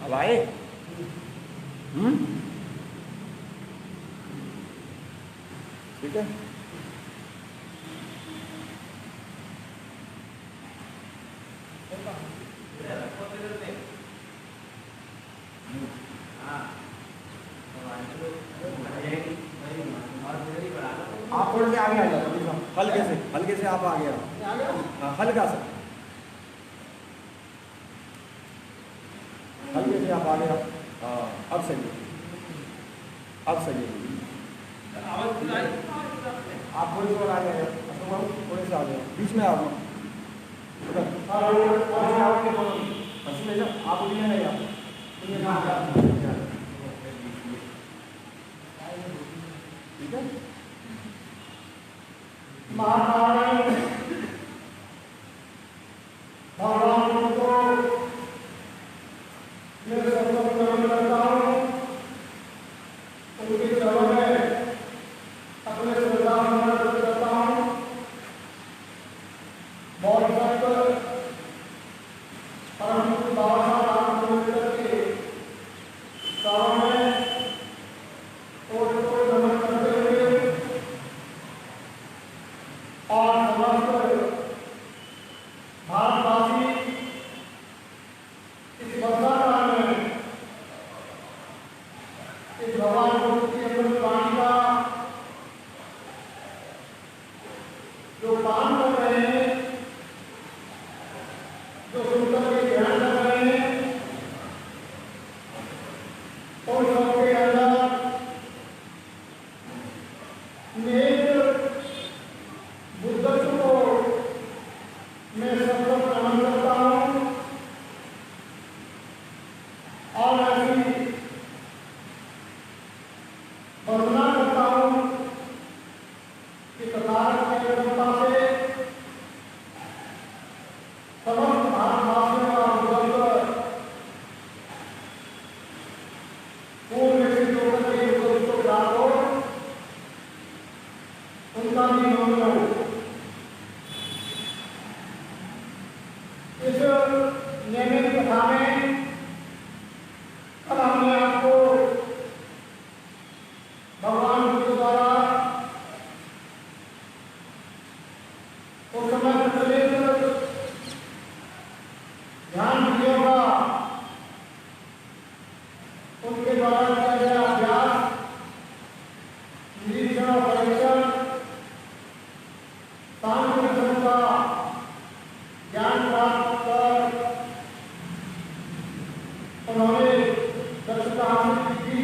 अब आए? ठीक है। आप थोड़े से आगे आ जाओ, हल्के से आप आगे आओ। हाँ, हल्का सा हल्के से आप आगे आओ। हाँ, अब सही है, अब सही है। आप थोड़ी सी और आगे आ जाओ, थोड़े से आ जाओ, बीच में आ जाओ। आप उठिए नहीं आप ठीक है। महाराज भगवान को मैं सर्वप्रथम प्रणाम करता हूँ। उनके चरणों में अपने श्रद्धा समर्पित करता हूँ। बहुत सत्य परम बाबा साहब अम्बेडकर के चरणों में कोटि नमन करते हुए और समस्त भारतवासी इस वर्षा काल में इस भगवान बुद्ध की अमृत वाणी का जो पान कर रहे हैं, जो सुनकर के ध्यान कर रहे हैं, और सबके अंदर नेक बुद्धत्व को मैं सबको प्रणाम करता हूँ। और ऐसी वंदना करता हूँ कि तथागत की कृपा से समस्त भारतवासियों का बुद्धत्व पूर्ण सिद्ध होकर के बुद्धत्व को प्राप्त हो, उनका भी मंगल हो। इस नियमित कथा में कल हमने आपको भगवान बुद्ध द्वारा उस समय प्रचलित ध्यान विधियों का उनके द्वारा किया गया अभ्यास, निरीक्षण और परीक्षण, सांख्य दर्शन का ज्ञान प्राप्त कर उन्होंने दक्षता हासिल की।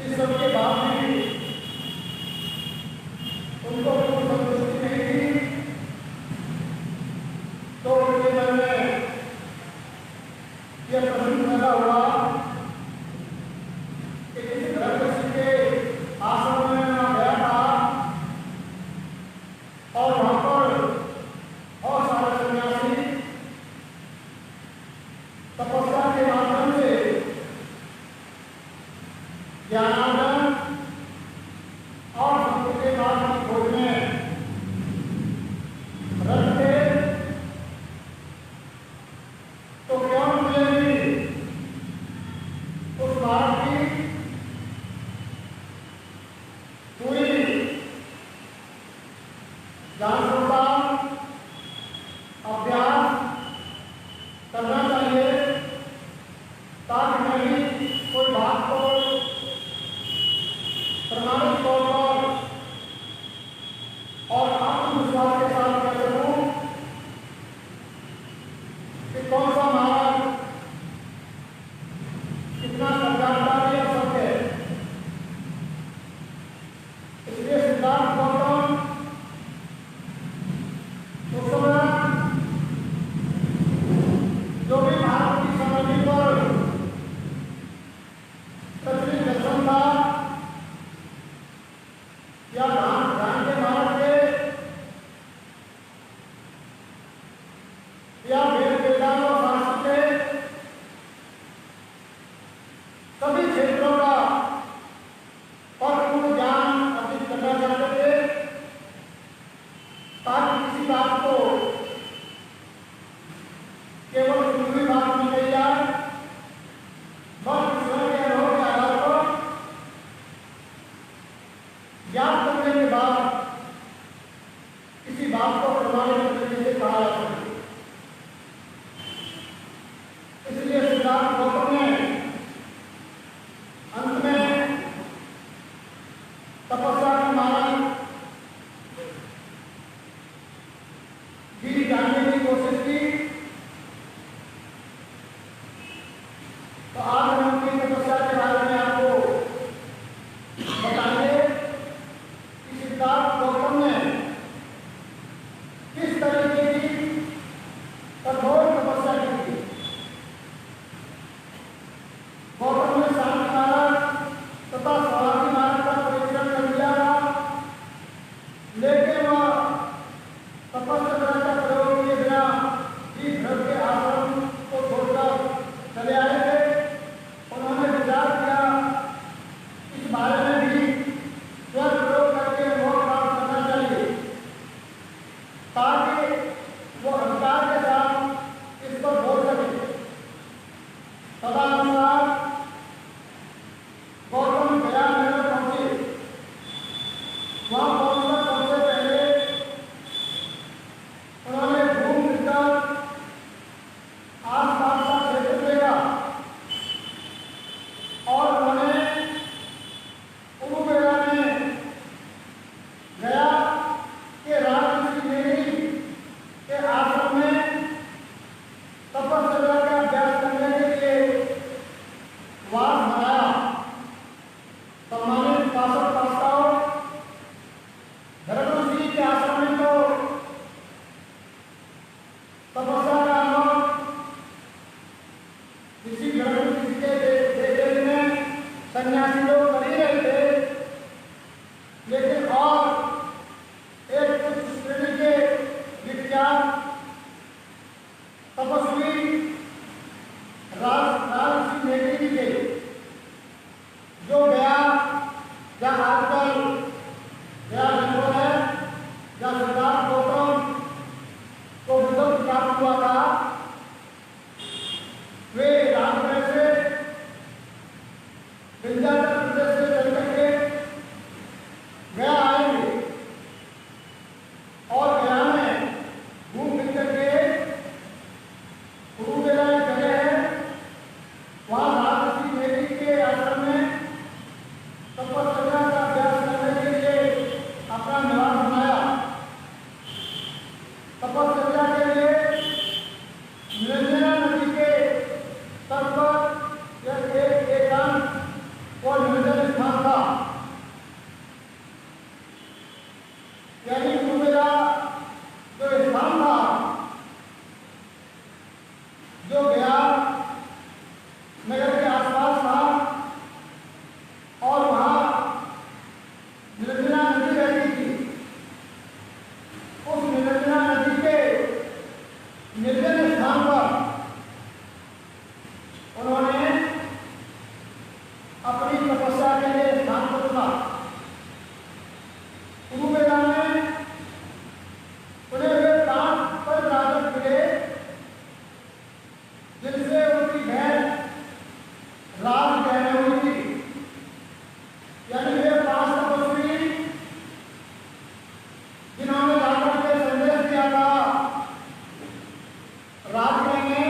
इस सबके बाद भी उनको कोई संतुष्टि नहीं थी, तो उनके मन में यह प्रश्न पैदा हुआ कि किसी धर्मऋषि के आश्रम में मैं गया था और वहां पर बहुत सारे सन्यासी तपस्या के माध्यम से ज्ञानार्जन और सत्य के मार्ग की खोज में रत थे। तो क्यों मुझे भी उस मार्ग की पूरी जागरूकता अभ्यास करना चाहिए, ताकि मैं भी कोई बात को प्रमाणित तौर पर और आत्मविश्वास के साथ कह सकूं कि कौन सा मार्ग कितना कल्याणकारी और सत्य है। इसलिए सिद्धार्थ गौतम उस समय जो भी भारत की समाधि पर प्रचलित दर्शन था या ध्यान के मार्ग के या वेद वेदांत और शास्त्र के सभी क्षेत्रों का परिपूर्ण ज्ञान अर्जित करना चाहते थे, ताकि किसी बात को तपस्या का अनुभव किसी घर में किसी के देश में सन्यासी लोग कर ही रहे थे, लेकिन और एक उच्च श्रेणी के विख्यात तपस्वी राजसी नेगी थे, जो गया या आजकल गया जनपद है या सिद्धार्थ गौतम को विद्वत प्राप्त हुआ था। वे राजगृह से विंध्याचल प्रदेश से चल करके गया आएंगे और गया में घूम फिर करके कुरुबेला जगह है, वहां राजसी नेगी के आश्रम में तपस्या का अभ्यास करने के लिए अपना निवास बनाया। तपस्या के लिए निरंजना नदी के तट पर एक एकांत और निर्जन स्थान था, यानी कुरुबेला जो स्थान था, जो गया नगर के आसपास था और वहां निरंजना नदी रहती थी। उस निरंजना नदी के निर्जन स्थान पर उन्होंने अपनी तपस्या के लिए स्थान को चुना। कुरुबेला में उन्हें वे 5 परिव्राजक मिले, जिनसे उनकी बहन राज बहन हुई थी, यानी वे 5 तपस्वी जिन्होंने जाकर के संदेश दिया था राजगृह में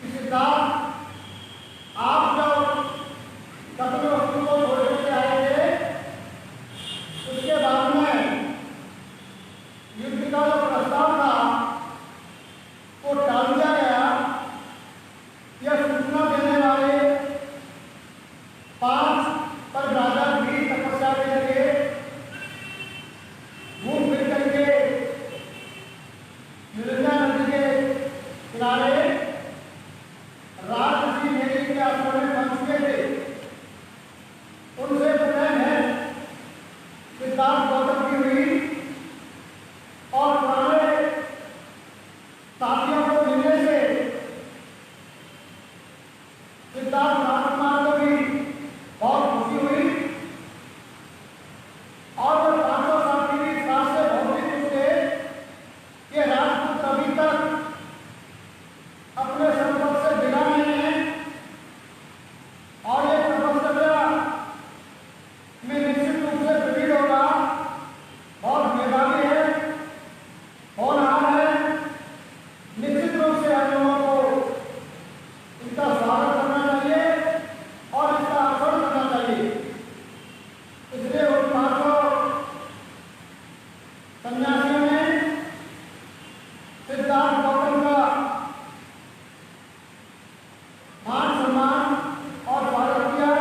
कि सिद्धार्थ, आप जब कपिल वस्तु को छोड़ करके आए थे, उसके बाद में युद्ध का जो प्रस्ताव था वो टाल दिया गया। यह सूचना देने वाले 5 परिव्राजक भी तपस्या के लिए घूम फिर करके निरंजना नदी के किनारे राजसी नेगी के आश्रम में पहुंच चुके थे। उनसे प्रेम है सिद्धार्थ गौतम की हुई और पुराने साथियों को मिलने से सिद्धार्थ राजकुमार को भी बहुत खुशी हुई और वे 500 साथी भी इस बात से बहुत ही खुश थे कि राजपूत अभी तक अपने संपर्क से बिना नहीं है और ये तपस्या में निश्चित रूप से प्रवीण होगा, बहुत मेधावी है, होनहार है। निश्चित रूप से हम लोगों को इनका स्वागत करना चाहिए और इसका अनुसरण करना चाहिए। इसलिए उन 500 सन्यासियों ने सिद्धार्थ गौतम का मान सम्मान और स्वागत किया।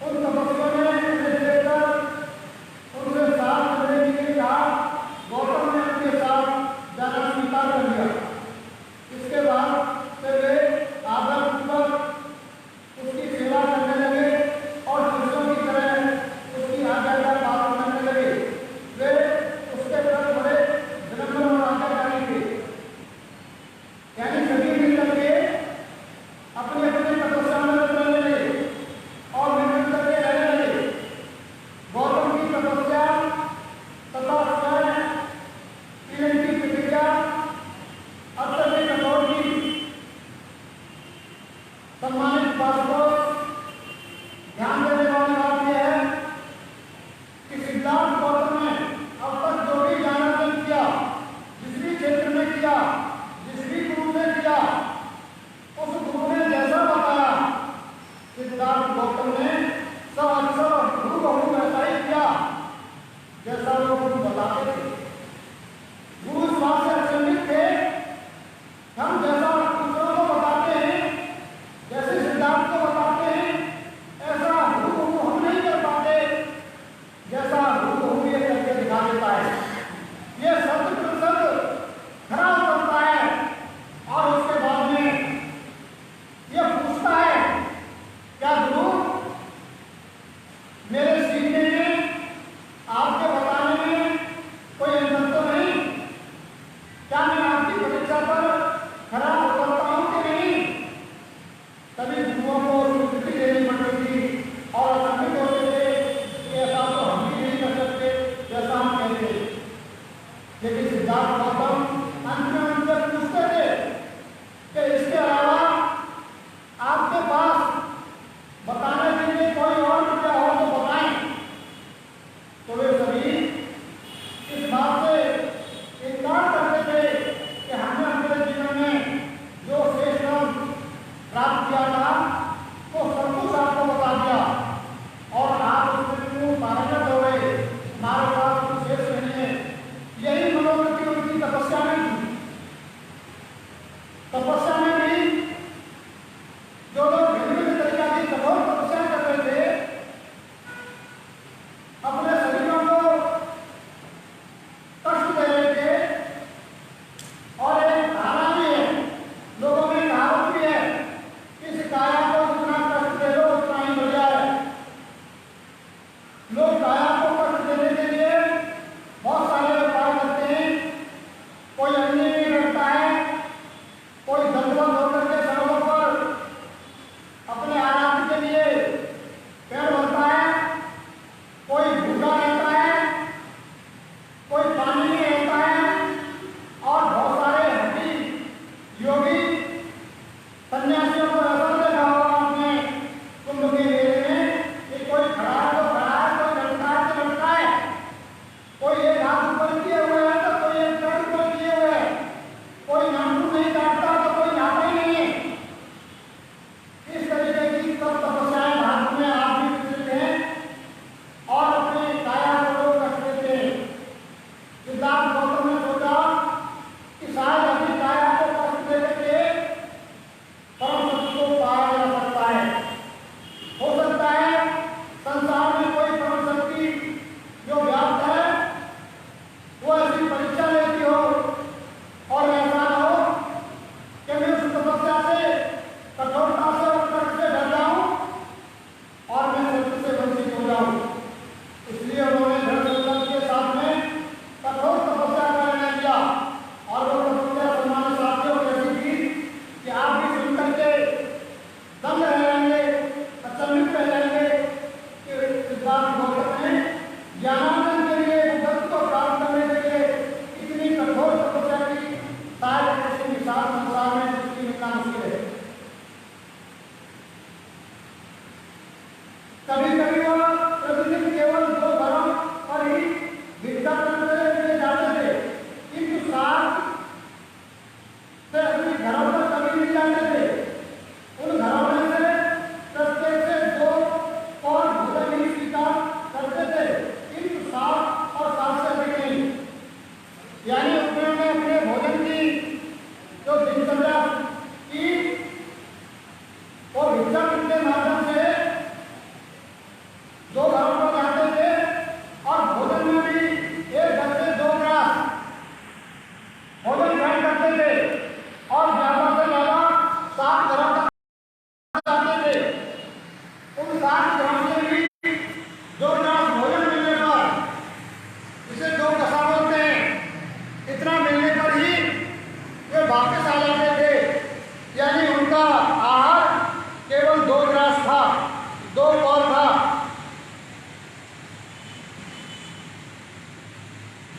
उन तपस्वियों ने उन्हें देखकर उनसे साथ चलने के लिए कहा। गौतम ने उनके साथ जाना स्वीकार कर लिया। इसके बाद से वे आदरपूर्वक उसकी सेवा करने लगे और शिष्यों की तरह उसकी आज्ञा का पालन करने लगे। वे उसके प्रति बड़े विनम्र और आज्ञाकारी थे, यानी सभी मिल करके अपने अपने तपस्या में रहने लगे और मिलजुल करके रहने लगे। गौतम की तपस्या तथा स्वयं पीने की प्रतिज्ञा अत्यधिक कठोर थी। सम्मानित पाठकों, ध्यान देने वाली बात यह है कि सिद्धार्थ गौतम ने अब तक जो भी ज्ञानार्जन किया, जिस भी क्षेत्र में किया, जिस भी गुरु ने किया, उस गुरु ने जैसा बताया, सिद्धार्थ गौतम ने सब अक्सर गुरु बहु वैसा ही किया जैसा वो गुरु बताते थे। गुरु इस बात से अचंभित थे, हम जैसा दूसरों को बताते हैं, जैसे सिद्धार्थ को बताते हैं, ऐसा गुरु हम नहीं कर पाते, जैसा गुरु ये करके दिखा देता है।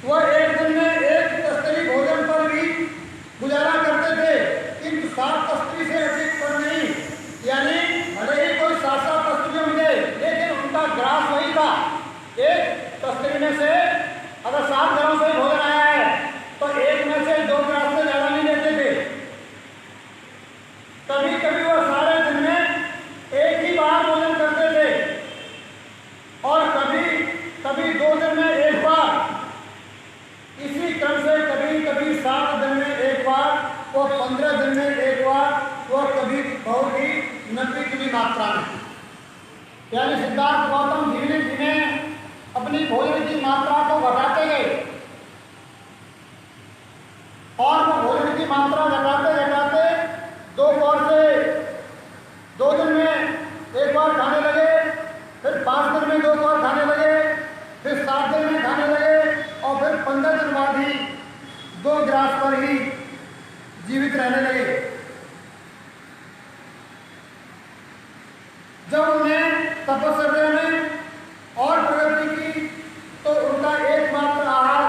वह एक दिन में एक तस्तरी भोजन पर भी गुजारा करते थे, किंतु 7 तस्तरी से अधिक पर नहीं। यानी भले ही कोई 7 तस्तरियों मिले, लेकिन उनका ग्रास वही था। एक तस्तरी में से अगर 7 घरों से भोजन आया है तो एक में से 2 ग्रास से ज़्यादा नहीं लेते थे। कभी कभी वह सारे दिन में एक ही बार भोजन करते थे और कभी कभी 2 दिन में एक बार। इसी क्रम से कभी कभी 7 दिन में एक बार और 15 दिन में एक बार और कभी बहुत ही नगण्य मात्रा में। यानी सिद्धार्थ गौतम धीरे धीरे अपनी भोजन की मात्रा को घटाते गए और वो भोजन की मात्रा घटाते घटाते 2 पौर से 2 दिन में एक बार खाने लगे, फिर 5 दिन में 2 पौर खाने लगे, फिर 7 दिन में खाने लगे और फिर 15 दिन बाद ही 2 ग्रास पर ही जीवित रहने लगे। जब उन्हें तपस्या में और प्रगति की तो उनका एकमात्र आहार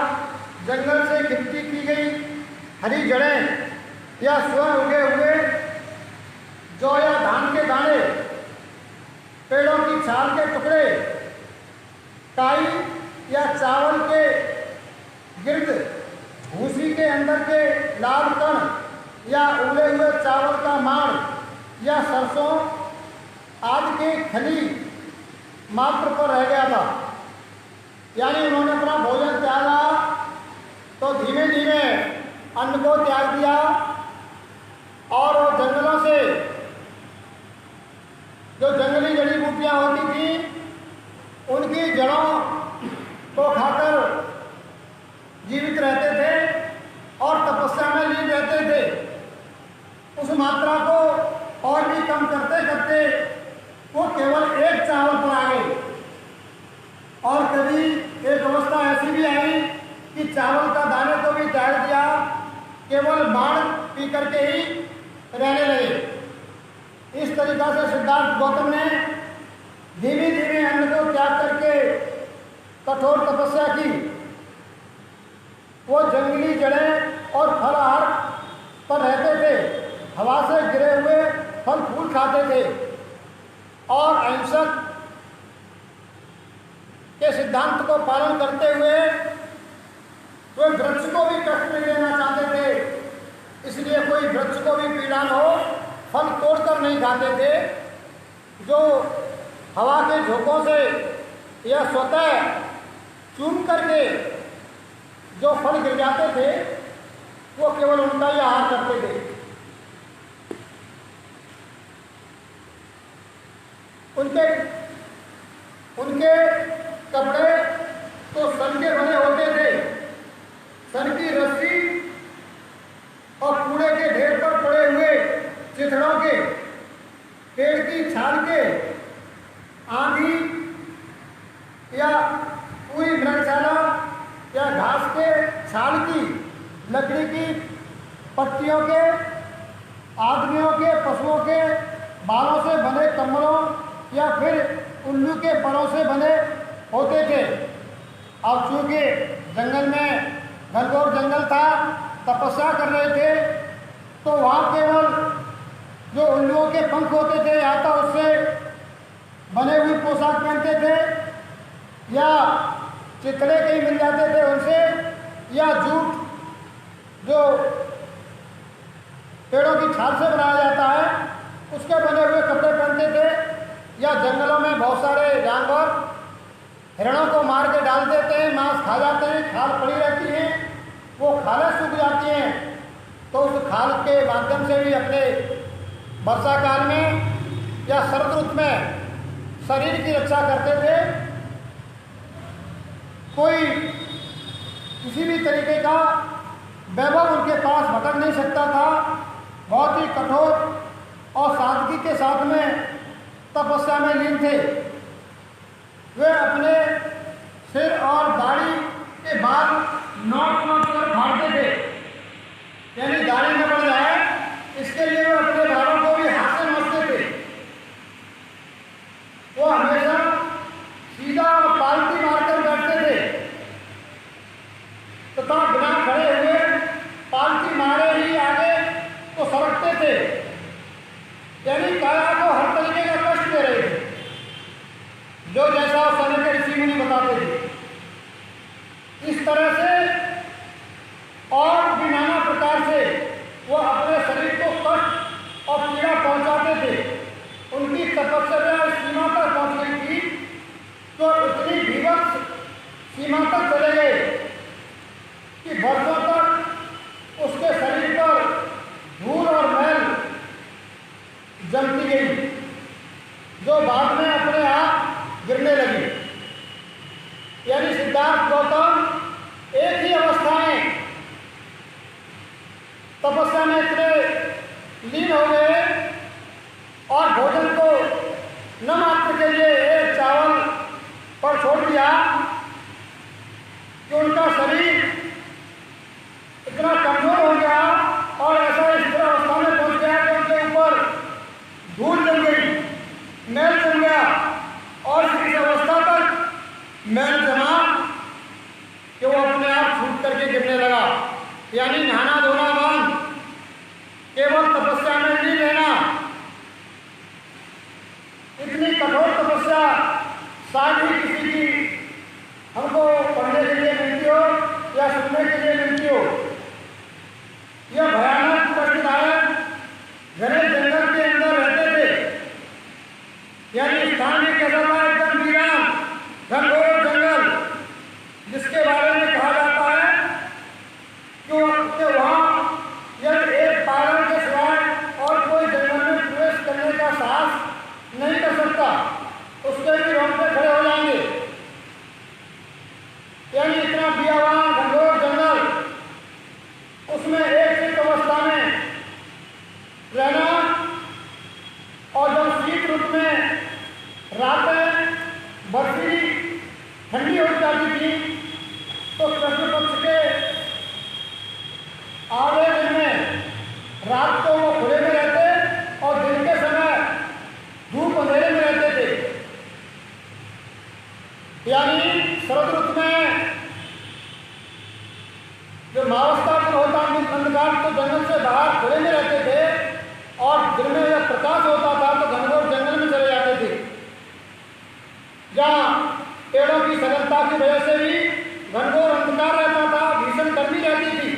जंगल से इकट्ठी की गई हरी जड़ें या स्वयं उगे हुए जौ या धान के दाने, पेड़ों की छाल के टुकड़े, काई या चावल के गिर्द, भूसी के अंदर के लाल कण या उबले हुए चावल का माड़ या सरसों आदि के खली मात्र पर रह गया था। यानी उन्होंने अपना भोजन त्यागा तो धीमे धीमे अन्न को त्याग दिया और वो जंगलों से जो जंगली जड़ी बूटियाँ होती थी उनकी जड़ों को खाकर जीवित रहते थे और तपस्या में लीन रहते थे। उस मात्रा को और भी कम करते करते वो केवल एक चावल पर आ गए और कभी एक अवस्था ऐसी भी आई कि चावल का दाने को भी त्याग दिया, केवल माड़ पी करके ही रहने लगे। इस तरीका से सिद्धार्थ गौतम ने धीमे धीमे अन्न को त्याग करके कठोर तपस्या की। वो जंगली जड़ें और फल आहार पर रहते थे, हवा से गिरे हुए फल फूल खाते थे और अहिंसक के सिद्धांत को पालन करते हुए वे वृक्ष को भी कष्ट नहीं देना चाहते थे। इसलिए कोई वृक्ष को भी पीड़ा न हो, फल तोड़कर नहीं खाते थे। जो हवा के झोंकों से या स्वतः चूम करके जो फल गिर जाते थे वो केवल उनका ही आहार करते थे। उनके कपड़े तो सन के बने होते थे। सन की रस्सी और कूड़े के ढेर पर पड़े हुए चिथड़ों के, पेड़ की छाल के, आंधी या पूरी मृगशाला या घास के छाल की, लकड़ी की पत्तियों के, आदमियों के, पशुओं के बालों से बने कम्बलों या फिर उल्लू के परों से बने होते थे। अब चूंकि जंगल में घनघोर जंगल था, तपस्या कर रहे थे, तो वहाँ केवल जो उल्लुओं के पंख होते थे या तो उससे बने हुए पोशाक पहनते थे या चितड़े कहीं मिल जाते थे उनसे, या जूट जो पेड़ों की छाल से बनाया जाता है उसके बने हुए कपड़े पहनते थे। या जंगलों में बहुत सारे जानवर हिरणों को मार के डाल देते हैं, मांस खा जाते हैं, खाल पड़ी रहती है, वो खालें सूख जाती हैं, तो उस खाल के माध्यम से भी अपने वर्षा काल में या शरद ऋतु में शरीर की रक्षा करते थे। कोई किसी भी तरीके का वैभव उनके पास भटक नहीं सकता था। बहुत ही कठोर और सादगी के साथ में तपस्या में लीन थे। वे अपने सिर और दाढ़ी के बाल नोट नोट कर फाड़ते थे, यानी दाढ़ी न बढ़ जाए इसके लिए वे अपने बालों को भी हाथ से नोचते थे। वो हमेशा सीधा और पालती मारकर बैठते थे। तथा बिना खड़े हुए पालती मारे ही आगे तो सरकते थे, यानी काया को हर तरीके का कष्ट दे रहे थे, जो जैसा उस समय के ऋषि मुनि बताते थे। इस तरह से और भी नाना प्रकार से वो अपने शरीर को कष्ट और पीड़ा पहुंचाते थे। उनकी तपस्या इस सीमा पर पहुंच गई थी तो इतनी भीभत्स सीमा तक चले गए कि वर्षों तक उसके शरीर पर धूल और मैल जमती गई, जो बाद में अपने आप गिरने लगी। यानी सिद्धार्थ गौतम एक ही अवस्था में तपस्या में इतने लीन हो गए और भोजन को न मात्र के लिए एक चावल पर छोड़ दिया कि उनका शरीर इतना कमजोर हो गया और ऐसा इस तरह अवस्था में पहुंच गया कि उनके ऊपर धूल जम गई, मैल जम गया और इस अवस्था तक मैल जमा कि वो अपने आप छूट करके गिरने लगा। यानी नहाना धोना बंद, केवल तपस्या में नहीं रहना। इतनी कठोर तपस्या शायद ही किसी की हमको पढ़ने के लिए मिलती हो या सुनने के लिए मिलती हो। यह भयानक कष्टदायक घने जंगल के अंदर रहते थे, यानी स्थान में कैसा था, एकदम वीरान घनघोर जंगल, जिसके बारे में कहा जाता है कि वहाँ यह एक पागल के सिवाय और कोई जंगल में प्रवेश करने का साहस नहीं कर सकता, उसके भी रोंगटे खड़े हो जाएंगे। यानी इतना बियावान घनघोर जंगल, उसमें एक ही अवस्था में रहना। और जब शीत ऋतु में रातें बर्फीली ठंडी हो जाती थी तो कृष्ण पक्ष के आधे दिन में रात को वो खुले में रहते और दिन के समय धूप अंधेरे में रहते थे। यानी शरद ऋतु में जो मावस्था दिन होता अंधकार तो जंगल से बाहर खुले में रहते थे और दिन में जब प्रकाश होता था तो घनघोर जंगल में चले जाते थे, जहाँ पेड़ों की सघनता की वजह से भी घनघोर अंधकार रहता था, भीषण गर्मी रहती थी।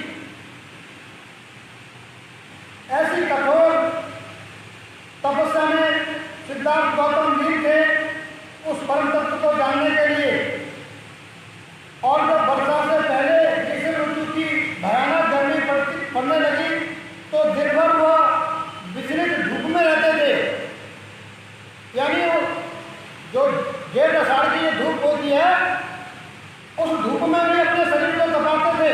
ऐसी कठोर तपस्या में सिद्धार्थ गौतम लीन थे उस परम तत्व को जानने के लिए। और जब वर्षा से पहले ग्रीष्म ऋतु की भयानक गर्मी पड़ने लगी तो दिन भर वह विचलित धूप में रहते थे। यानी जो जेठ आषाढ़ की ये धूप होती है उस धूप में भी अपने शरीर को तपाते थे।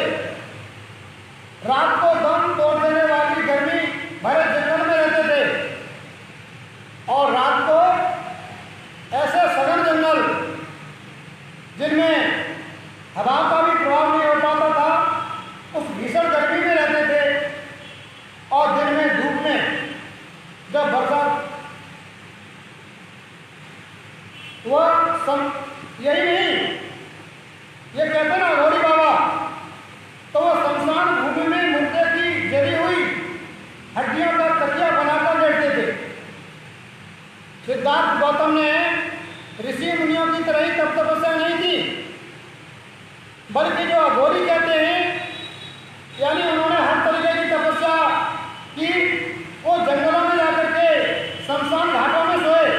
रात को दम तोड़ देने वाली गर्मी भरे जंगल में रहते थे और रात को ऐसे सघन जंगल जिनमें हवा का भी प्रभाव नहीं हो पाता था, उस भीषण गर्मी में रहते थे। और दिन में धूप में जब बरसात यही नहीं, ये कहते ना गौरी बाबा, तो वो शमशान भूमि में मुर्दे की जली हुई हड्डियों का तकिया बनाकर बैठते थे। सिद्धार्थ गौतम ने ऋषि मुनियों की तरह ही तप तपस्या नहीं की, बल्कि जो अघोरी कहते हैं, यानी उन्होंने हर तरीके की तपस्या की। वो जंगलों में जाकर के शमशान घाटों में सोए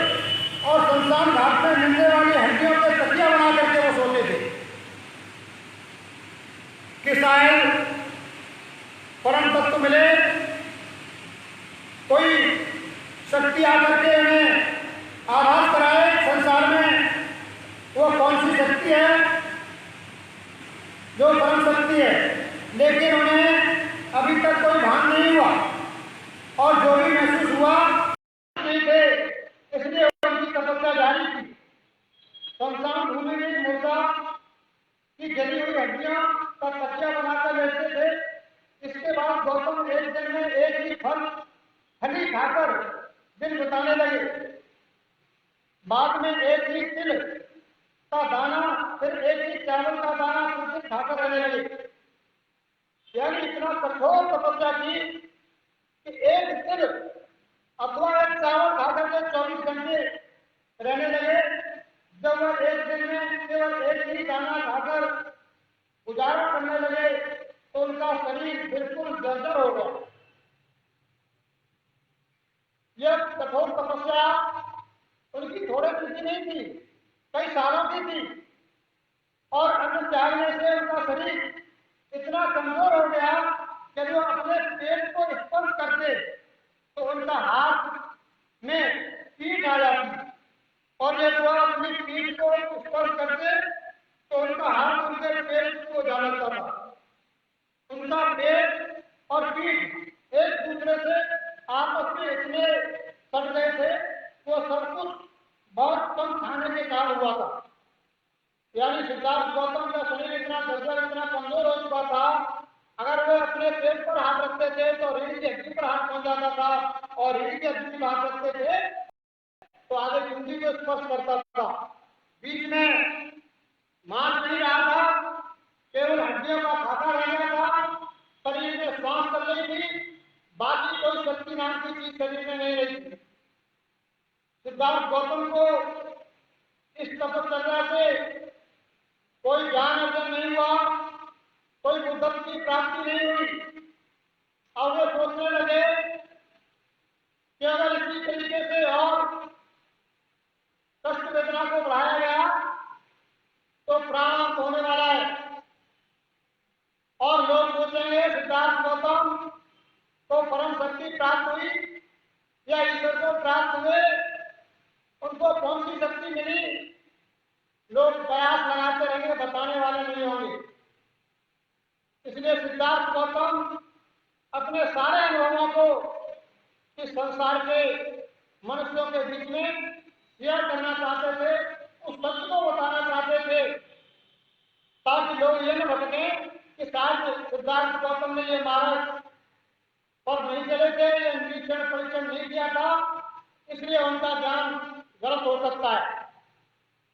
और शमशान घाट में मिलने वाली हड्डियों के तकिया बना करके वो सोते थे कि शायद परम तत्व मिले, कोई शक्ति आकर के उन्हें आभास कराए संसार में वो कौन सी शक्ति है जो परम शक्ति है। लेकिन उन्हें अभी तक कोई भान नहीं हुआ और जो भी महसूस हुआ नहीं थे, इसलिए उनकी तपस्या जारी थी। शमशान भूमि में मुर्दा की जली हुई हड्डियों का तकिया बनाकर बैठते थे। इसके बाद गौतम एक दिन में एक ही फली खाकर दिन बिताने लगे। बाद में एक ही तिल का दाना, फिर एक ही चावल का दाना कुछ दिन खाकर रहने लगे। कठोर तपस्या की कि एक सिर अथवा एक चावल खा करके 24 घंटे रहने लगे। जब वह एक दिन में केवल एक ही दाना खाकर गुजारा करने लगे तो उनका शरीर बिल्कुल जर्जर हो गया। यह कठोर तपस्या उनकी थोड़े दिन की नहीं थी, कई सालों की थी। और अन्न त्यागने से उनका शरीर इतना कमजोर हो गया कि जो अपने पेट को स्पर्श करते तो उनका हाथ में पीठ आ जाती, और यदि वह अपनी पीठ को स्पर्श करते तो उनका हाथ उनके पेट को जा लगता था। उनका पेट और पीठ एक दूसरे से आपस में इतने सड़ गए थे, वो सब कुछ बहुत कम खाने के कारण हुआ था। यानी सिद्धार्थ गौतम का शरीर इतना जर्जर, इतना कमजोर हो चुका था, अगर वे अपने पेट पर हाथ रखते थे तो रीढ़ की हड्डी पर हाथ पहुंच जाता था, और रीढ़ की हड्डी पर हाथ रखते थे तो आगे कुंडी को स्पर्श करता था। बीच में मांस नहीं रहा था, केवल हड्डियों का खाका रह गया था। शरीर में श्वास चल रही थी, बाकी कोई शक्ति नाम की चीज शरीर में नहीं रही थी। सिद्धार्थ गौतम को इस तपश्चर्या से कोई ज्ञान अर्जन नहीं हुआ, कोई बुद्धत्व की प्राप्ति नहीं हुई। अब वे सोचने लगे कि अगर इसी तरीके से और कष्ट वेदना को बढ़ाया गया तो प्राण होने वाला है, और लोग सोचेंगे सिद्धार्थ गौतम को परम शक्ति प्राप्त हुई या ईश्वर को प्राप्त हुए, उनको कौन सी शक्ति मिली। लोग प्रयास लगाते रहेंगे, बताने वाले नहीं होंगे। इसलिए सिद्धार्थ गौतम अपने सारे अनुभवों को इस संसार के मनुष्यों के बीच में शेयर करना चाहते थे, उस सत्य को बताना चाहते थे, ताकि लोग ये न भटके कि शायद सिद्धार्थ गौतम ने ये मार्ग पर नहीं चले थे, ये निरीक्षण परीक्षण नहीं किया था, इसलिए उनका ज्ञान गलत हो सकता है।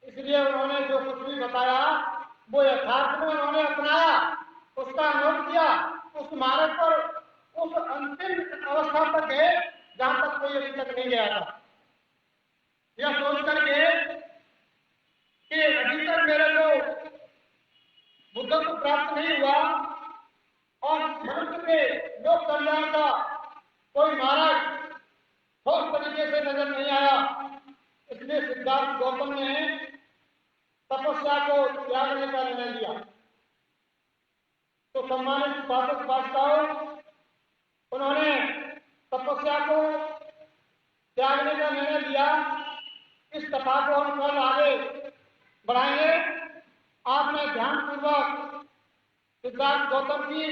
इसलिए उन्होंने जो कुछ भी बताया वो यथार्थ में उन्होंने अपनाया, उसका अनुभव किया, उस मार्ग पर उस अंतिम अवस्था तक गए जहां तक कोई अभी तक नहीं गया था। यह सोच करके कि अभी तक मेरे को बुद्धत्व प्राप्त नहीं हुआ और मनुष्य के लोक कल्याण का कोई मार्ग ठोस तरीके से नजर नहीं आया, इसलिए सिद्धार्थ गौतम ने तपस्या को त्यागने का निर्णय लिया। तो सम्मानित पाठक पाठिकाओं, उन्होंने तपस्या को त्यागने का निर्णय लिया। इस कथा को हम कल आगे बढ़ाएंगे। आपने ध्यानपूर्वक सिद्धार्थ गौतम की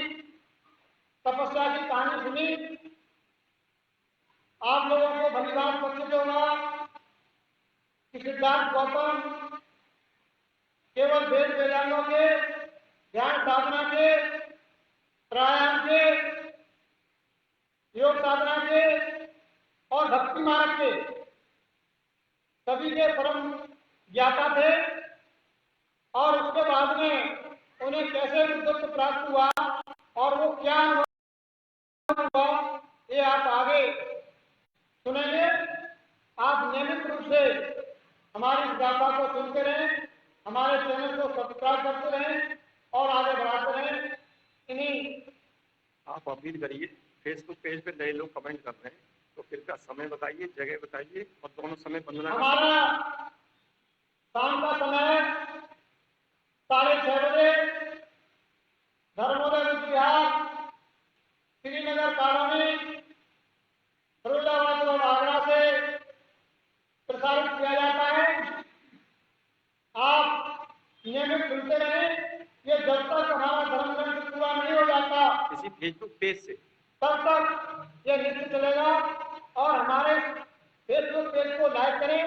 तपस्या की कहानी सुनी। आप लोगों को भली बात परिचित होगा कि सिद्धार्थ गौतम केवल वेद वेदांगों के, ध्यान साधना के, प्राणायाम के, योग साधना के और भक्ति मार्ग के सभी के परम ज्ञाता थे। और उसके बाद में उन्हें कैसे बुद्धत्व प्राप्त हुआ और वो क्या अनुभव हुआ, ये आप आगे सुनेंगे। आप नियमित रूप से हमारी इस गाथा को सुनते रहें, हमारे चैनल को सब्सक्राइब करते रहें और आगे बढ़ाते रहें। इन्हीं आप अपील करिए, फेसबुक पेज पे नए लोग कमेंट कर रहे हैं, तो फिर का समय बताइए, जगह बताइए, और दोनों समय वंदना। हमारा शाम का समय 6:30 बजे धर्मोदय विहार, श्रीनगर कॉलोनी, फिरोजाबाद रोड, आगरा से प्रसारित किया जाता है। आप नियमित सुनते रहें। ये जब तक हमारा धर्म ग्रंथ पूरा नहीं हो जाता किसी फेसबुक पेज से, तब तक ये नित्य चलेगा। और हमारे फेसबुक पेज को लाइक करें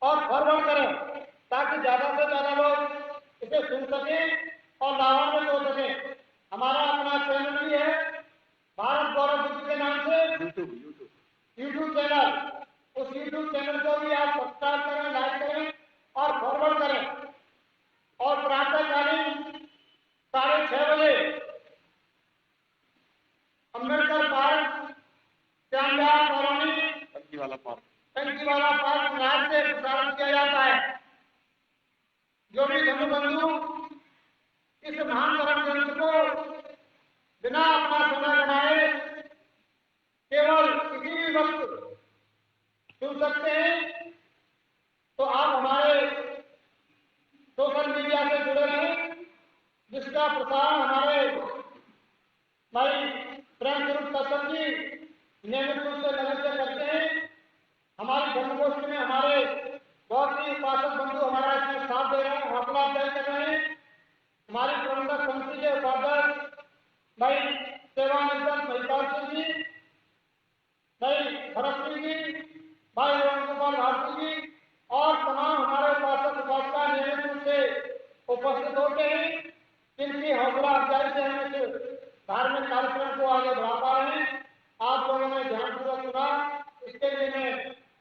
और फॉरवर्ड करें, ताकि ज्यादा से ज्यादा लोग इसे सुन सकें और लाभान्वित हो सकें। हमारा अपना चैनल भी है, भारत गौरव बुद्ध के नाम से यूट्यूब चैनल। उस यूट्यूब चैनल को भी आप सब्सक्राइब करें, लाइक करें और फॉरवर्ड करें। और प्रातःकालीन 6:30 बजे जिसका प्रसारण हमारे भाई प्रेम स्वरूप कश्यप जी नियमित रूप से लगन से करते हैं। हमारी धर्मगोष्ठी में हमारे बहुत ही उपासक बंधु हमारा इसमें साथ दे रहे हैं, हौसला अफजाई कर रहे हैं। हमारी प्रबंधक समिति के उपाध्यक्ष भाई सेवानिवृत्त महिपाल सिंह जी, भाई भरत सिंह जी, भाई राम गोपाल भारती जी और तमाम हमारे उपासक उपासिका नियमित रूप से उपस्थित होते हैं। जिनकी हौसला अफजाई से हम इस धार्मिक कार्यक्रम को आगे बढ़ा पा रहे हैं। आप लोगों ने ध्यानपूर्वक सुना, इसके लिए मैं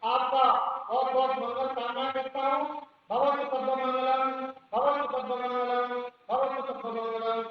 आपका बहुत बहुत मंगल कामना करता हूँ। भवतु सर्वमंगलम, भवतु सर्वमंगलम, भवतु सर्वमंगलम।